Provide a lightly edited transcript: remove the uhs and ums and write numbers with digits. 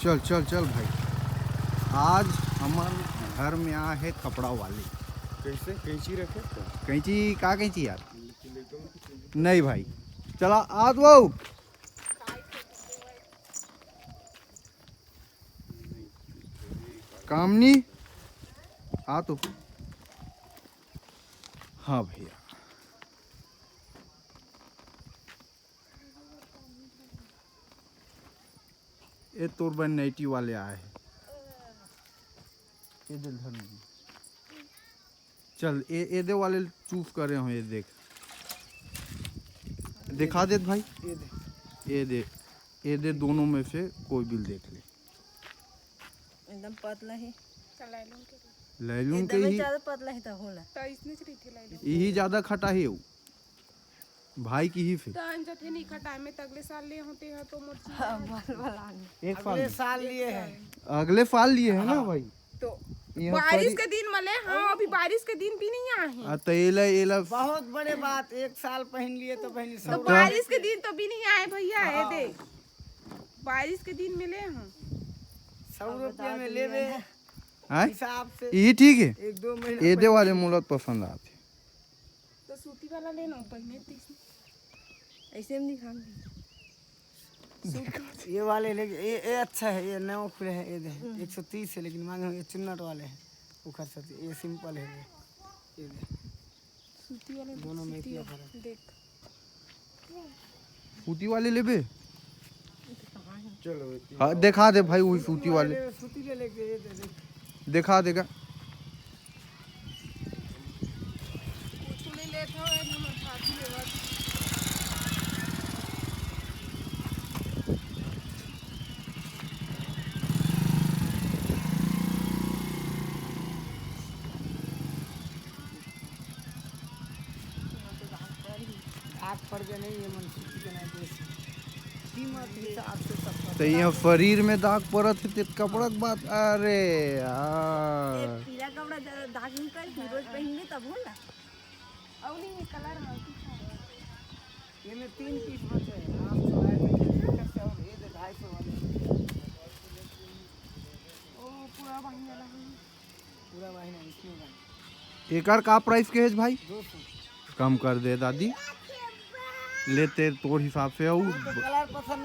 चल चल चल भाई, आज हमारे घर में आया है कपड़ा वाले। कैसे कैंची रखे तो? कैंची का कैंची यार? नहीं भाई, चला आज वो कामनी आ तो। हाँ भैया, ये तोरबन नाइटी वाले आए हैं। ये दिल धर नहीं। चल ये दे वाले चूज कर रहे हो। ये देख, दिखा दे भाई। ये दे दोनों में से कोई भी देख ले। एकदम पतला है। लैलून के ही ज्यादा पतला है तो होला। तो इसने से रही लाई यही ज्यादा खटा है वो भाई की ही फिर। तो अंजा थे नहीं खटाई में अगले साल ले होते हैं तो मोर बल बल आने। एक अगले साल लिए हैं। अगले साल लिए है ना भाई। तो यहाँ बारिश के दिन मले। हाँ अभी बारिश के दिन भी नहीं आए हैं। तो एला बहुत बड़े बात, एक साल पहन लिए तो पहनी तो सब। बारिश के दिन तो भी नहीं आए भैया। ये देख बारिश के दिन मिले हैं। 100 रुपये में लेवे हैं? हिसाब से यही ठीक है। 1-2 महीना ये दे वाले मुलत पसंद आते। तो सूती वाला लेना पहने तीस ऐसे हम दिखाएंगे। ये वाले लेके ये अच्छा है। ये नया खुले है। ये दे 130 है, लेकिन मांगे ये चुन्नट वाले हैं। उखड़ सकते, ये सिंपल है। ये दे सूती वाले दोनों में इतना फर्क। देख सूती वाले लेबे। चलो हाँ दिखा दे भाई, वही सूती वाले सूती ले लेके ये दे दिखा देगा। तूने ले था हमर साथी लेवा। आग पड़ गए नहीं। ये मन सूती के नहीं देश कीमत हिसाब से सब। तो यहाँ शरीर में दाग पड़त है तो कपड़ा के बात। अरे यार पीला कपड़ा ज्यादा दाग नहीं कर, रोज पहनने तब होला। और नहीं कलर है ये में 3 पीस बचे हैं। आप चलाए में कैसे और ये दे 250 वाले ओ पूरा बन गया है। पूरा महीना इसमें बन एकर का प्राइस के है भाई? 200। कम कर दे दादी, लेते तोर हिसाब से। कलर पसंद